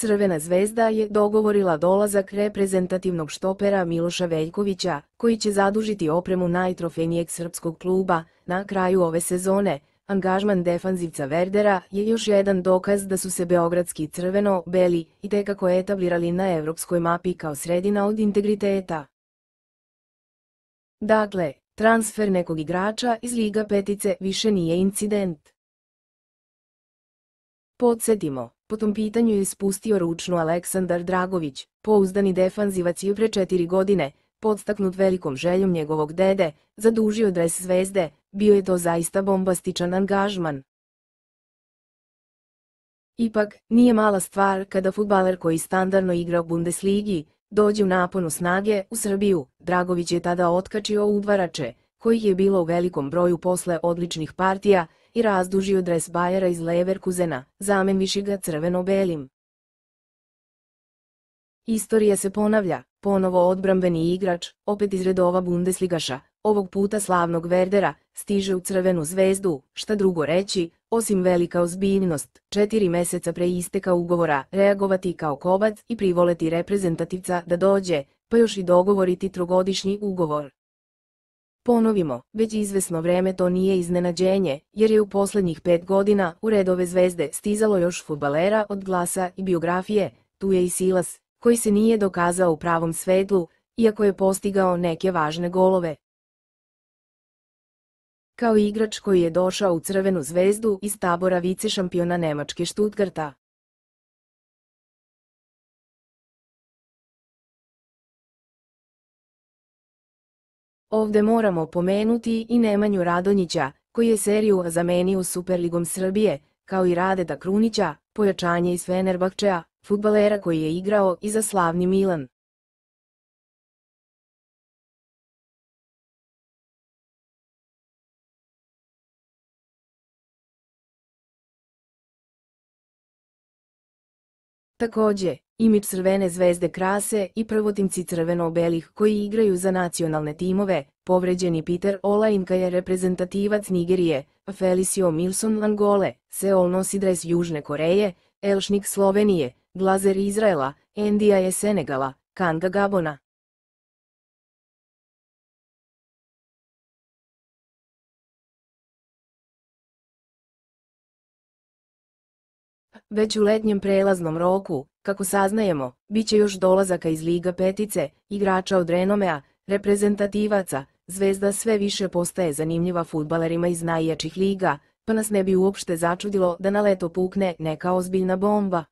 Crvena zvezda je dogovorila dolazak reprezentativnog štopera Miloša Veljkovića, koji će zadužiti opremu najtrofejnijeg srpskog kluba na kraju ove sezone. Angažman defanzivca Werdera je još jedan dokaz da su se beogradski crveno-beli itekako etablirali na evropskoj mapi kao sredina od integriteta. Dakle, transfer nekog igrača iz Liga petice više nije incident. Podsjetimo, po tom pitanju je spustio ručnu Aleksandar Dragović, pouzdani defanzivac je pre 4 godine, podstaknut velikom željom njegovog dede, zadužio dres Zvezde. Bio je to zaista bombastičan angažman. Ipak, nije mala stvar kada fudbaler koji standardno igra u Bundesligi dođe u naponu snage u Srbiju. Dragović je tada otkačio udvarače, kojih je bilo u velikom broju posle odličnih partija, i razdužio dres Bajera iz Leverkusena, zamenivši ga crveno-belim. Istorija se ponavlja, ponovo odbrambeni igrač, opet iz redova Bundesligaša, ovog puta slavnog Werdera, stiže u Crvenu zvezdu. Šta drugo reći, osim velika ozbiljnost, 4 meseca pre isteka ugovora, reagovati kao kobac i privoleti reprezentativca da dođe, pa još i dogovoriti trogodišnji ugovor. Ponovimo, već izvesno vreme to nije iznenađenje, jer je u poslednjih 5 godina u redove Zvezde stizalo još fudbalera od glasa i biografije. Tu je i Silas, koji se nije dokazao u pravom svetlu, iako je postigao neke važne golove. Kao igrač koji je došao u Crvenu zvezdu iz tabora vicešampiona Nemačke Stuttgarta. Ovde moramo pomenuti i Nemanju Radonjića, koji je seriju zamenio Superligom Srbije, kao i Radeta Krunića, pojačanje iz Fenerbahčea, fudbalera koji je igrao i za slavni Milan. Takođe, imidž Crvene zvezde krase i prvotimci crveno-belih koji igraju za nacionalne timove. Povređeni Peter Olainka je reprezentativac Nigerije, Felicio Milson Angole, Seol nosi dres Južne Koreje, Elšnik Slovenije, Glazer Izraela, Endija je Senegala, Kanga Gabona. Već u letnjem prelaznom roku, kako saznajemo, bit će još dolazaka iz Liga petice, igrača od renomea, reprezentativaca. Zvezda sve više postaje zanimljiva fudbalerima iz najjačih liga, pa nas ne bi uopšte začudilo da na leto pukne neka ozbiljna bomba.